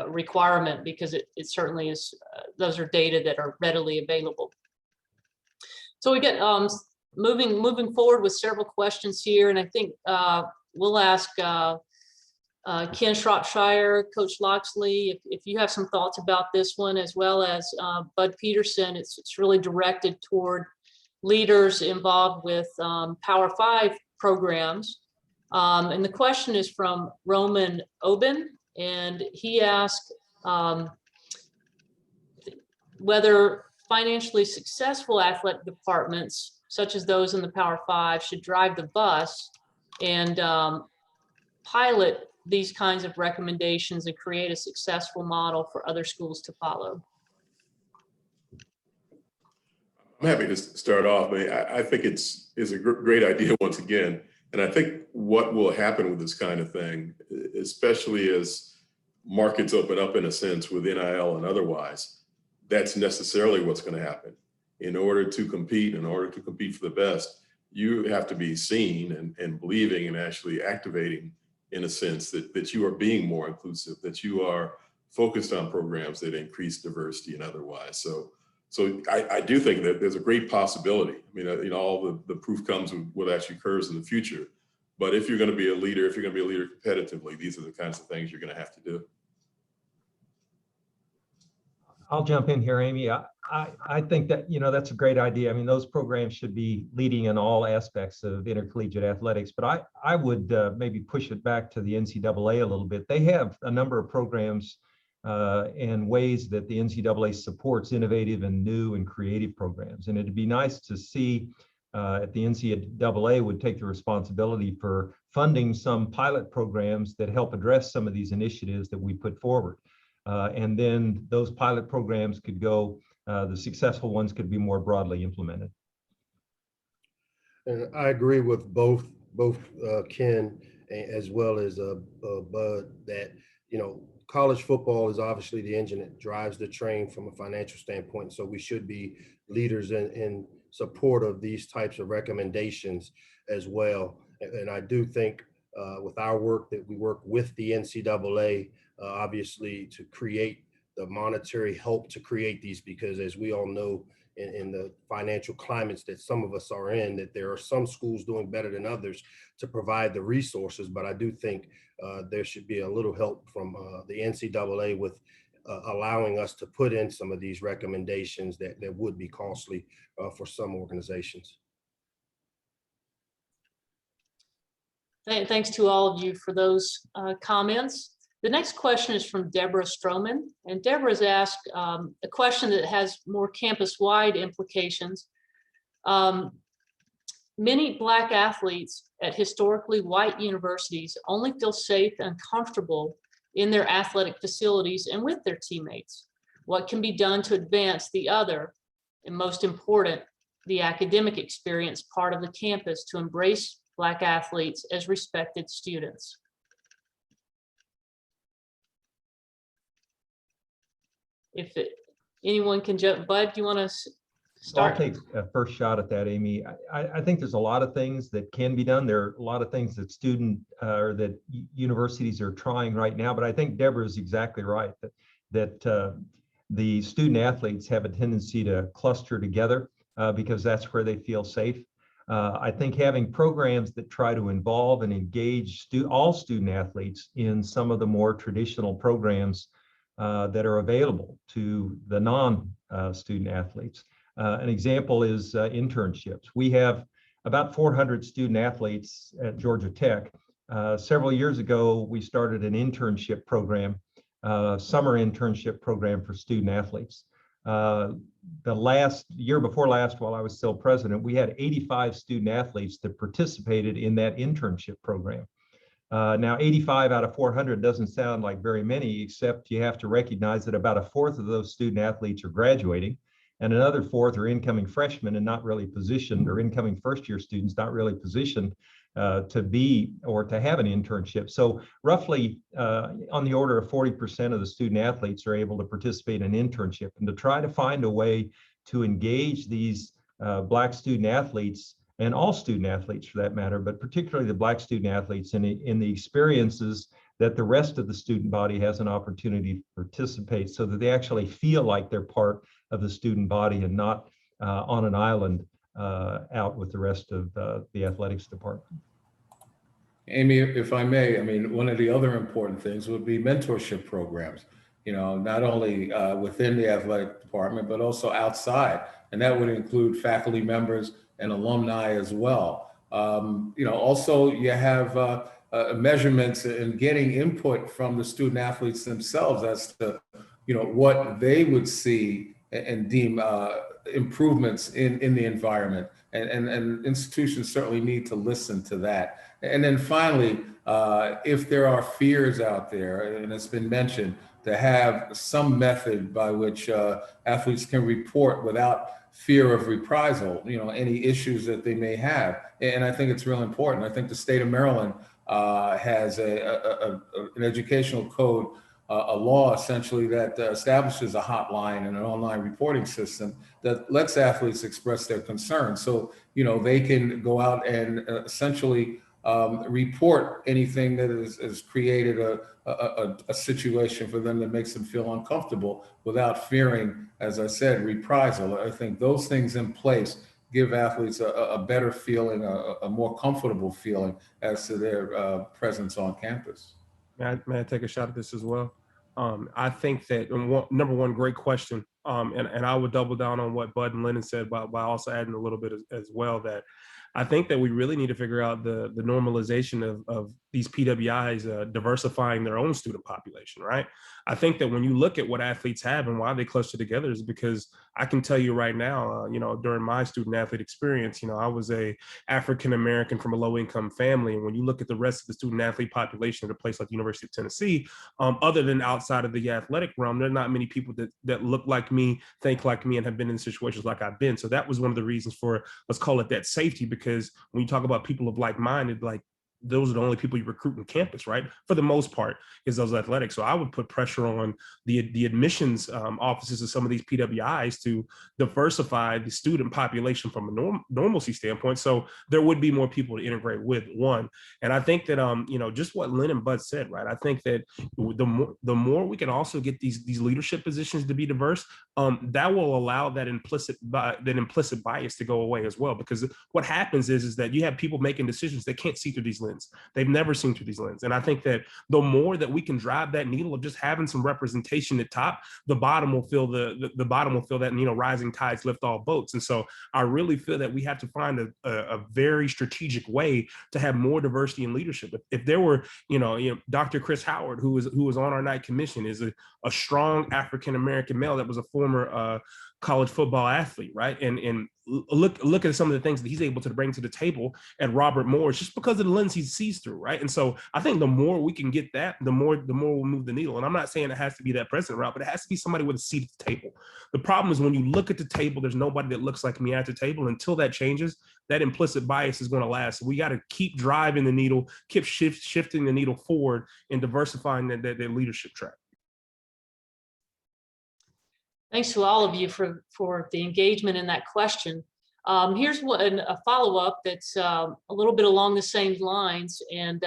requirement, because it certainly is. Those are data that are readily available. So we get moving forward with several questions here, and I think we'll ask Ken Shropshire, Coach Loxley, if you have some thoughts about this one, as well as Bud Peterson. It's really directed toward leaders involved with Power 5 programs. And the question is from Roman Oben, and he asked whether financially successful athletic departments, such as those in the Power 5, should drive the bus and pilot these kinds of recommendations and create a successful model for other schools to follow. I'm happy to start off. I think it's a great idea once again. And I think what will happen with this kind of thing, especially as markets open up in a sense with NIL and otherwise, that's necessarily what's going to happen. In order to compete for the best, you have to be seen and believing and actually activating, in a sense, that you are being more inclusive, that you are focused on programs that increase diversity and otherwise. So I do think that there's a great possibility. I mean, you know, all the proof comes with what actually occurs in the future. But if you're going to be a leader, competitively, these are the kinds of things you're going to have to do. I'll jump in here, Amy. I think that, you know, that's a great idea. I mean, those programs should be leading in all aspects of intercollegiate athletics, but I would maybe push it back to the NCAA a little bit. They have a number of programs and ways that the NCAA supports innovative and new and creative programs. And it'd be nice to see at the NCAA would take the responsibility for funding some pilot programs that help address some of these initiatives that we put forward. And then those pilot programs could go, the successful ones could be more broadly implemented. And I agree with both Ken as well as Bud that, you know, college football is obviously the engine that drives the train from a financial standpoint. So we should be leaders in support of these types of recommendations as well. And I do think with our work that we work with the NCAA, obviously to create the monetary help to create these, because as we all know, in the financial climates that some of us are in, that there are some schools doing better than others to provide the resources. But I do think there should be a little help from the NCAA with allowing us to put in some of these recommendations that would be costly for some organizations. Thanks to all of you for those comments. The next question is from Deborah Stroman, and Deborah's asked a question that has more campus-wide implications. Many Black athletes at historically white universities only feel safe and comfortable in their athletic facilities and with their teammates. What can be done to advance the other, and most important, the academic experience part of the campus to embrace Black athletes as respected students? If anyone can jump, Bud, do you want to start? I'll take a first shot at that, Amy. I think there's a lot of things that can be done. There are a lot of things that that universities are trying right now, but I think Deborah is exactly right that the student athletes have a tendency to cluster together because that's where they feel safe. I think having programs that try to involve and engage all student athletes in some of the more traditional programs that are available to the non-student athletes. An example is internships. We have about 400 student athletes at Georgia Tech. Several years ago, we started an internship program, summer internship program for student athletes. The year before last, while I was still president, we had 85 student athletes that participated in that internship program. Now, 85 out of 400 doesn't sound like very many, except you have to recognize that about a fourth of those student athletes are graduating, and another fourth are incoming freshmen and not really positioned, or incoming first-year students not really positioned to be or to have an internship. So roughly on the order of 40% of the student athletes are able to participate in an internship. And to try to find a way to engage these Black student athletes, and all student athletes for that matter, but particularly the Black student athletes in the experiences that the rest of the student body has an opportunity to participate, so that they actually feel like they're part of the student body and not on an island out with the rest of the athletics department. Amy, if I may, I mean, one of the other important things would be mentorship programs, you know, not only within the athletic department, but also outside. And that would include faculty members and alumni as well. You know, also you have measurements and getting input from the student athletes themselves as to, you know, what they would see and deem improvements in the environment. And institutions certainly need to listen to that. And then finally, if there are fears out there, and it's been mentioned, to have some method by which athletes can report without fear of reprisal, you know, any issues that they may have. And I think it's real important. I think the state of Maryland has an educational code, a law essentially that establishes a hotline and an online reporting system that lets athletes express their concerns. So, you know, they can go out and essentially report anything that has created a situation for them that makes them feel uncomfortable without fearing, as I said, reprisal. I think those things in place give athletes a better feeling, a more comfortable feeling as to their presence on campus. May I take a shot at this as well? I think that number one, great question. And I would double down on what Bud and Lennon said by also adding a little bit as well, that I think that we really need to figure out the normalization of these PWIs diversifying their own student population, right? I think that when you look at what athletes have and why they cluster together is because I can tell you right now, during my student athlete experience, I was a African-American from a low income family. And when you look at the rest of the student athlete population at a place like the University of Tennessee, other than outside of the athletic realm, there are not many people that look like me, think like me, and have been in situations like I've been. So that was one of the reasons for, let's call it that safety, because when you talk about people of like-minded, like, those are the only people you recruit on campus, right? For the most part, is those athletics. So I would put pressure on the admissions offices of some of these PWIs to diversify the student population from a normalcy standpoint. So there would be more people to integrate with, one. And I think that, just what Len and Bud said, right? I think that the more we can also get these leadership positions to be diverse, that will allow that implicit bias to go away as well. Because what happens is that you have people making decisions that can't see through these lenses. They've never seen through these lenses. And I think that the more that we can drive that needle of just having some representation at top, the bottom will feel the bottom will feel that, rising tides lift all boats. And so I really feel that we have to find a very strategic way to have more diversity in leadership. If there were, Dr. Chris Howard, who was on our night commission, is a strong African-American male that was a former college football athlete, right? And look at some of the things that he's able to bring to the table at Robert Morris, just because of the lens he sees through, right? And so I think the more we can get that, the more we'll move the needle. And I'm not saying it has to be that president route, but it has to be somebody with a seat at the table. The problem is when you look at the table, there's nobody that looks like me at the table. Until that changes, that implicit bias is going to last. So we got to keep driving the needle, keep shifting the needle forward and diversifying that leadership track. Thanks to all of you for the engagement in that question. Here's a follow-up that's a little bit along the same lines. And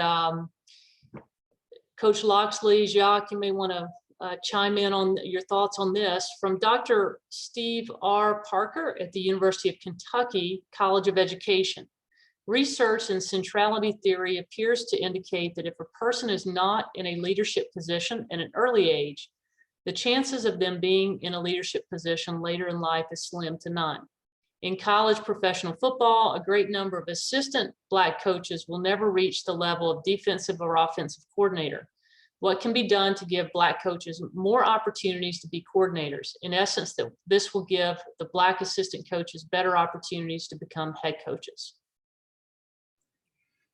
Coach Loxley, Jacques, you may want to chime in on your thoughts on this. From Dr. Steve R. Parker at the University of Kentucky College of Education. Research in centrality theory appears to indicate that if a person is not in a leadership position at an early age, the chances of them being in a leadership position later in life is slim to none. In college professional football, a great number of assistant Black coaches will never reach the level of defensive or offensive coordinator. What can be done to give Black coaches more opportunities to be coordinators? In essence, that this will give the Black assistant coaches better opportunities to become head coaches.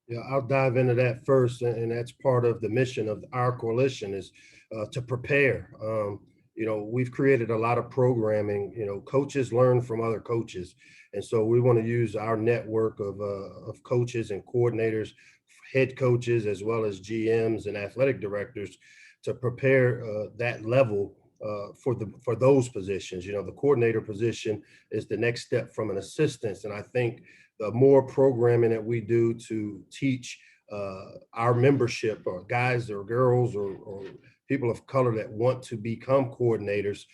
Yeah, I'll dive into that first, and that's part of the mission of our coalition is to prepare. We've created a lot of programming. Coaches learn from other coaches, and so we want to use our network of coaches and coordinators, head coaches, as well as GMs and athletic directors to prepare that level for those positions. The coordinator position is the next step from an assistant, and I think the more programming that we do to teach our membership, or guys or girls or people of color that want to become coordinators,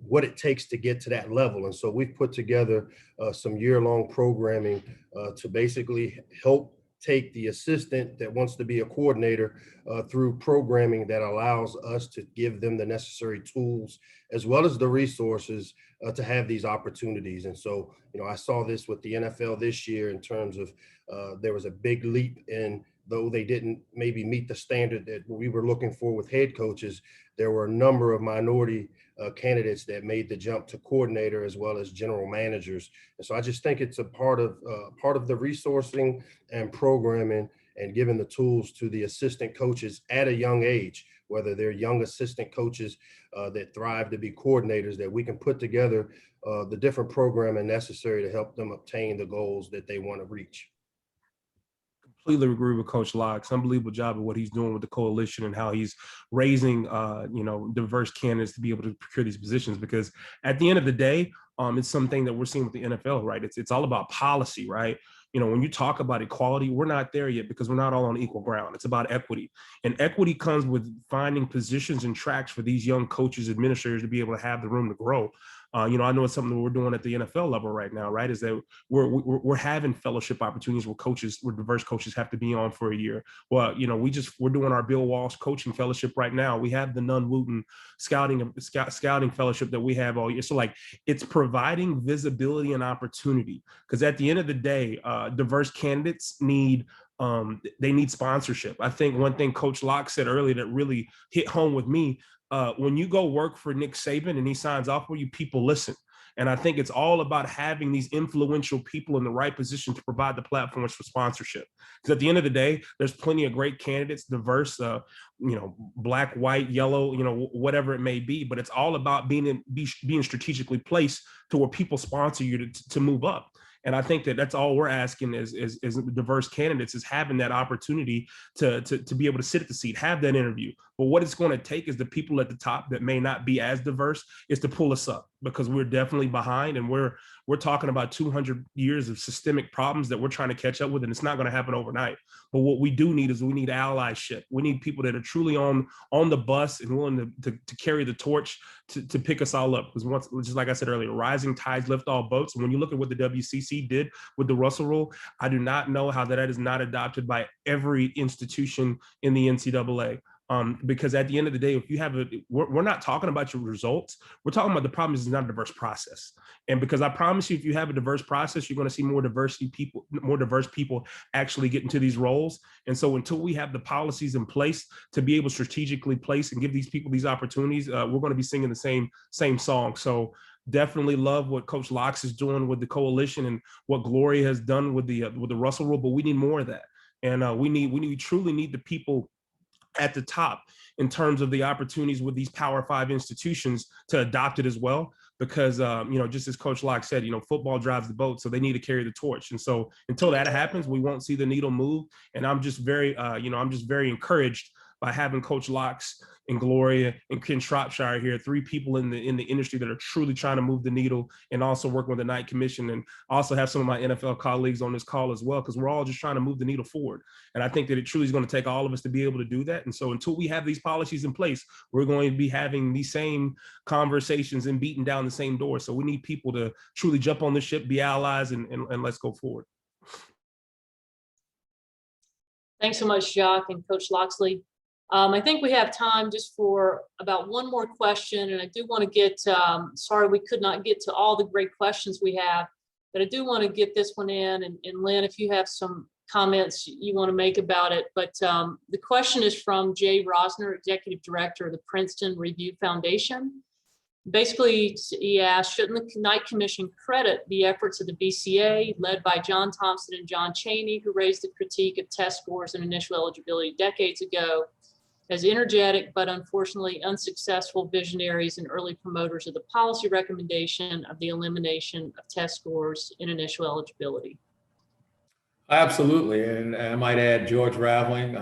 what it takes to get to that level. And so we've put together some year-long programming to basically help take the assistant that wants to be a coordinator through programming that allows us to give them the necessary tools as well as the resources to have these opportunities. And so, I saw this with the NFL this year in terms of there was a big leap in, though they didn't maybe meet the standard that we were looking for with head coaches, there were a number of minority candidates that made the jump to coordinator as well as general managers. And so I just think it's a part of the resourcing and programming and giving the tools to the assistant coaches at a young age, whether they're young assistant coaches that thrive to be coordinators, that we can put together the different programming necessary to help them obtain the goals that they want to reach. Completely agree with Coach Locke. Unbelievable job of what he's doing with the coalition and how he's raising, diverse candidates to be able to procure these positions. Because at the end of the day, it's something that we're seeing with the NFL, right? It's all about policy, right? When you talk about equality, we're not there yet because we're not all on equal ground. It's about equity. And equity comes with finding positions and tracks for these young coaches, administrators to be able to have the room to grow. I know it's something that we're doing at the NFL level right now, right? Is that we're having fellowship opportunities where diverse coaches have to be on for a year. Well, we're doing our Bill Walsh coaching fellowship right now. We have the Nunn Wooten scouting fellowship that we have all year. So it's providing visibility and opportunity, because at the end of the day, diverse candidates need They need sponsorship. I think one thing Coach Locke said earlier that really hit home with me, when you go work for Nick Saban and he signs off for you, people listen. And I think it's all about having these influential people in the right position to provide the platforms for sponsorship. Because at the end of the day, there's plenty of great candidates, diverse, black, white, yellow, whatever it may be. But it's all about being strategically placed to where people sponsor you to move up. And I think that's all we're asking is diverse candidates is having that opportunity to be able to sit at the seat, have that interview. But what it's going to take is the people at the top that may not be as diverse is to pull us up, because we're definitely behind, and we're talking about 200 years of systemic problems that we're trying to catch up with, and it's not going to happen overnight. But what we do need is we need allyship. We need people that are truly on the bus and willing to carry the torch to pick us all up. Because just like I said earlier, rising tides lift all boats. And when you look at what the WCC did with the Russell Rule, I do not know how that is not adopted by every institution in the NCAA. Because at the end of the day, if you have we're not talking about your results. We're talking about the problem is it's not a diverse process. And because I promise you, if you have a diverse process, you're going to see more diverse people actually get into these roles. And so until we have the policies in place to be able to strategically place and give these people these opportunities, we're going to be singing the same song. So definitely love what Coach Locke is doing with the coalition and what Gloria has done with the Russell Rule, but we need more of that. And we truly need the people at the top in terms of the opportunities with these Power 5 institutions to adopt it as well. Because, just as Coach Locke said, football drives the boat, so they need to carry the torch. And so until that happens, we won't see the needle move. And I'm just very encouraged by having Coach Locke's and Gloria and Ken Shropshire here, 3 people in the industry that are truly trying to move the needle, and also working with the Knight Commission, and also have some of my NFL colleagues on this call as well, because we're all just trying to move the needle forward. And I think that it truly is going to take all of us to be able to do that. And so until we have these policies in place, we're going to be having these same conversations and beating down the same door. So we need people to truly jump on the ship, be allies, and let's go forward. Thanks so much, Jacques and Coach Loxley. I think we have time just for about one more question, and I do want to get, sorry we could not get to all the great questions we have, but I do want to get this one in, and Len, if you have some comments you want to make about it. But the question is from Jay Rosner, Executive Director of the Princeton Review Foundation. Basically, he asked, shouldn't the Knight Commission credit the efforts of the BCA, led by John Thompson and John Chaney, who raised the critique of test scores and initial eligibility decades ago, as energetic but unfortunately unsuccessful visionaries and early promoters of the policy recommendation of the elimination of test scores in initial eligibility? Absolutely, and I might add George Raveling,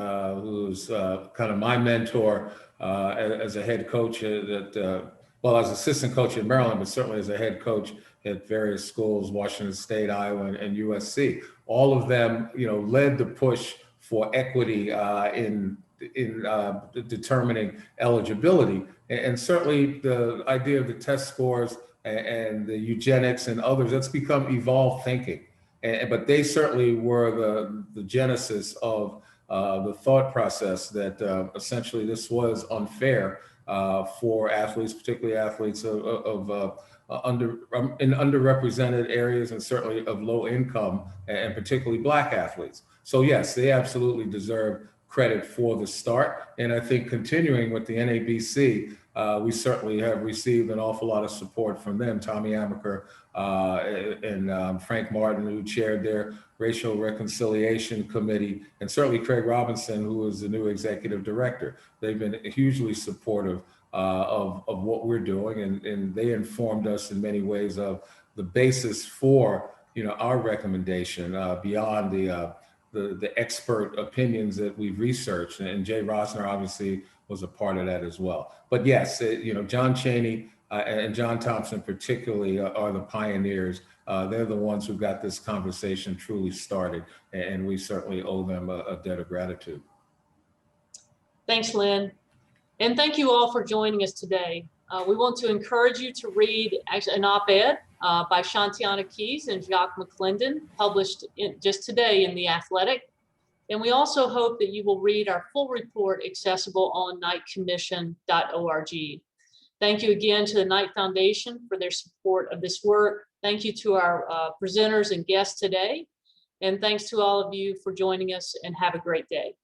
who's kind of my mentor as a head coach as assistant coach in Maryland, but certainly as a head coach at various schools, Washington State, Iowa, and USC. All of them, led the push for equity in determining eligibility, and certainly the idea of the test scores and the eugenics and others, that's become evolved thinking. But they certainly were the genesis of the thought process that essentially this was unfair for athletes, particularly athletes in underrepresented areas, and certainly of low income, and particularly Black athletes. So yes, they absolutely deserve credit for the start. And I think continuing with the NABC, we certainly have received an awful lot of support from them. Tommy Amaker and Frank Martin, who chaired their Racial Reconciliation Committee, and certainly Craig Robinson, who is the new executive director. They've been hugely supportive of what we're doing, and they informed us in many ways of the basis for our recommendation beyond the expert opinions that we've researched, and Jay Rosner obviously was a part of that as well. But yes, John Chaney and John Thompson particularly are the pioneers. They're the ones who got this conversation truly started, and we certainly owe them a debt of gratitude. Thanks, Len. And thank you all for joining us today. We want to encourage you to read an op-ed by Shanteona Keys and Jacques McClendon, published just today in The Athletic. And we also hope that you will read our full report accessible on knightcommission.org. Thank you again to the Knight Foundation for their support of this work. Thank you to our presenters and guests today. And thanks to all of you for joining us, and have a great day.